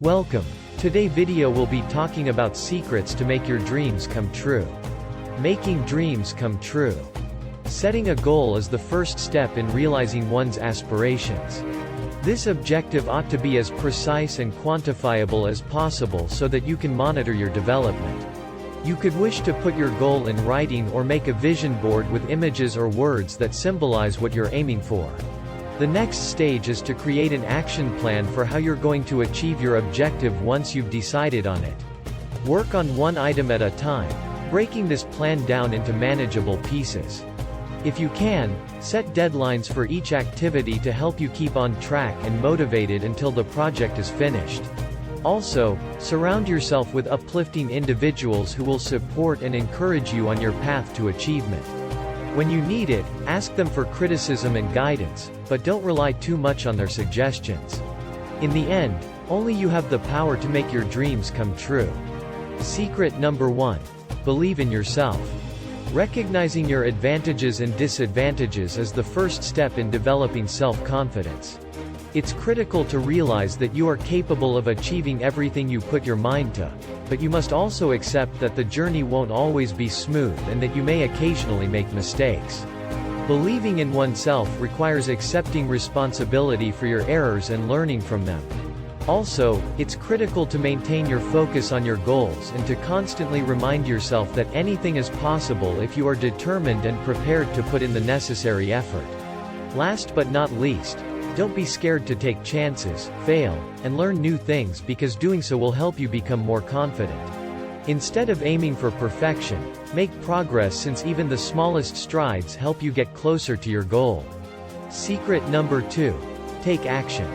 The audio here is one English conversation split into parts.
Welcome. Today video will be talking about secrets to make your dreams come true. Making dreams come true. Setting a goal is the first step in realizing one's aspirations. This objective ought to be as precise and quantifiable as possible so that you can monitor your development. You could wish to put your goal in writing or make a vision board with images or words that symbolize what you're aiming for. The next stage is to create an action plan for how you're going to achieve your objective once you've decided on it. Work on one item at a time, breaking this plan down into manageable pieces. If you can, set deadlines for each activity to help you keep on track and motivated until the project is finished. Also, surround yourself with uplifting individuals who will support and encourage you on your path to achievement. When you need it, ask them for criticism and guidance, but don't rely too much on their suggestions. In the end, only you have the power to make your dreams come true. Secret number 1. Believe in yourself. Recognizing your advantages and disadvantages is the first step in developing self-confidence. It's critical to realize that you are capable of achieving everything you put your mind to, but you must also accept that the journey won't always be smooth and that you may occasionally make mistakes. Believing in oneself requires accepting responsibility for your errors and learning from them. Also, it's critical to maintain your focus on your goals and to constantly remind yourself that anything is possible if you are determined and prepared to put in the necessary effort. Last but not least, don't be scared to take chances, fail, and learn new things because doing so will help you become more confident. Instead of aiming for perfection, make progress since even the smallest strides help you get closer to your goal. Secret number 2. Take action.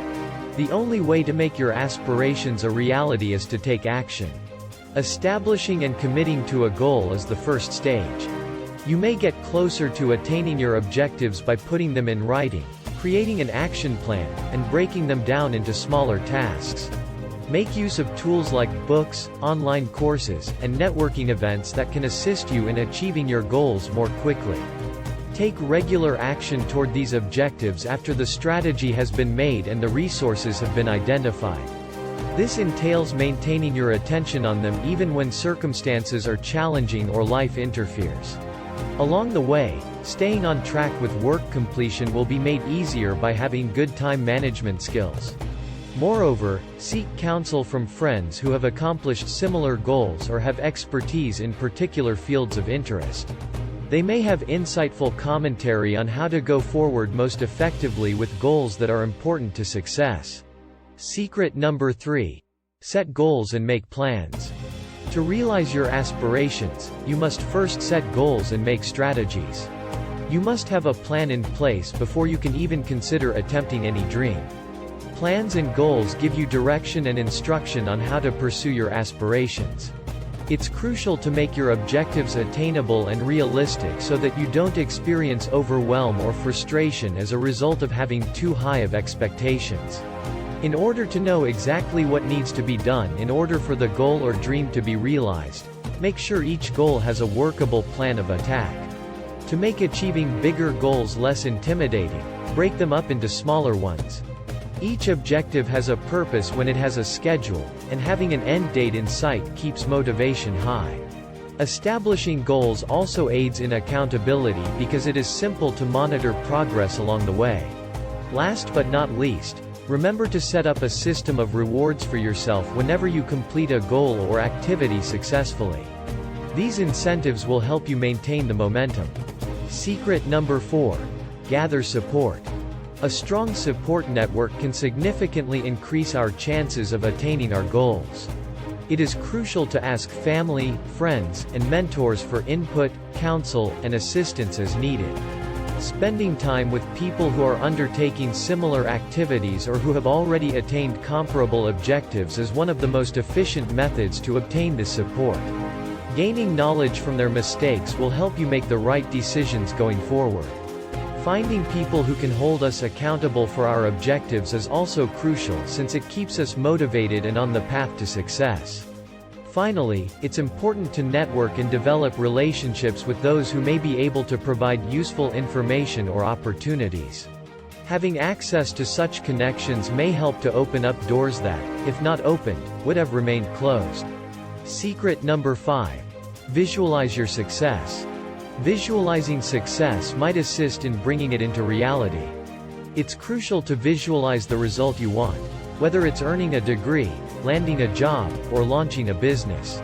The only way to make your aspirations a reality is to take action. Establishing and committing to a goal is the first stage. You may get closer to attaining your objectives by putting them in writing, creating an action plan, and breaking them down into smaller tasks. Make use of tools like books, online courses, and networking events that can assist you in achieving your goals more quickly. Take regular action toward these objectives after the strategy has been made and the resources have been identified. This entails maintaining your attention on them even when circumstances are challenging or life interferes. Along the way, staying on track with work completion will be made easier by having good time management skills. Moreover, seek counsel from friends who have accomplished similar goals or have expertise in particular fields of interest. They may have insightful commentary on how to go forward most effectively with goals that are important to success. Secret number 3. Set goals and make plans. To realize your aspirations, you must first set goals and make strategies. You must have a plan in place before you can even consider attempting any dream. Plans and goals give you direction and instruction on how to pursue your aspirations. It's crucial to make your objectives attainable and realistic so that you don't experience overwhelm or frustration as a result of having too high of expectations. In order to know exactly what needs to be done in order for the goal or dream to be realized, make sure each goal has a workable plan of attack. To make achieving bigger goals less intimidating, break them up into smaller ones. Each objective has a purpose when it has a schedule, and having an end date in sight keeps motivation high. Establishing goals also aids in accountability because it is simple to monitor progress along the way. Last but not least, remember to set up a system of rewards for yourself whenever you complete a goal or activity successfully. These incentives will help you maintain the momentum. Secret number 4. Gather support. A strong support network can significantly increase our chances of attaining our goals. It is crucial to ask family, friends, and mentors for input, counsel, and assistance as needed. Spending time with people who are undertaking similar activities or who have already attained comparable objectives is one of the most efficient methods to obtain this support. Gaining knowledge from their mistakes will help you make the right decisions going forward. Finding people who can hold us accountable for our objectives is also crucial since it keeps us motivated and on the path to success. Finally, it's important to network and develop relationships with those who may be able to provide useful information or opportunities. Having access to such connections may help to open up doors that, if not opened, would have remained closed. Secret number 5. Visualize your success. Visualizing success might assist in bringing it into reality. It's crucial to visualize the result you want, whether it's earning a degree, landing a job, or launching a business.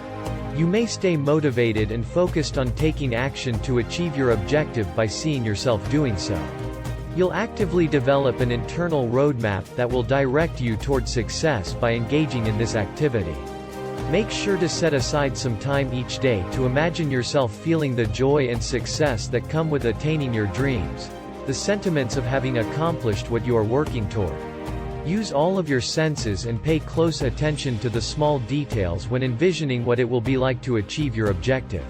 You may stay motivated and focused on taking action to achieve your objective by seeing yourself doing so. You'll actively develop an internal roadmap that will direct you toward success by engaging in this activity. Make sure to set aside some time each day to imagine yourself feeling the joy and success that come with attaining your dreams, the sentiments of having accomplished what you are working toward. Use all of your senses and pay close attention to the small details when envisioning what it will be like to achieve your objective.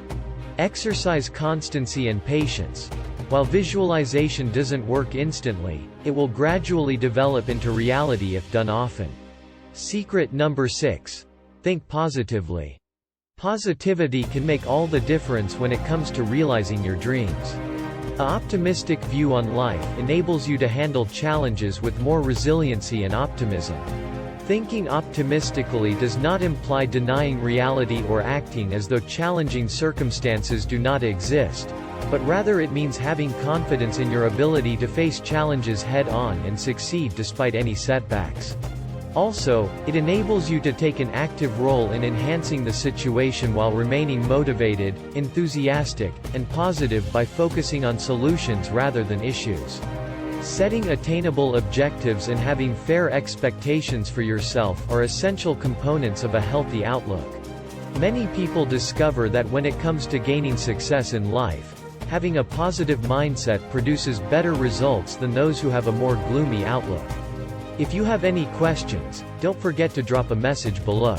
Exercise constancy and patience. While visualization doesn't work instantly, it will gradually develop into reality if done often. Secret number 6. Think positively. Positivity can make all the difference when it comes to realizing your dreams. An optimistic view on life enables you to handle challenges with more resiliency and optimism. Thinking optimistically does not imply denying reality or acting as though challenging circumstances do not exist, but rather it means having confidence in your ability to face challenges head-on and succeed despite any setbacks. Also, it enables you to take an active role in enhancing the situation while remaining motivated, enthusiastic, and positive by focusing on solutions rather than issues. Setting attainable objectives and having fair expectations for yourself are essential components of a healthy outlook. Many people discover that when it comes to gaining success in life, having a positive mindset produces better results than those who have a more gloomy outlook. If you have any questions, don't forget to drop a message below.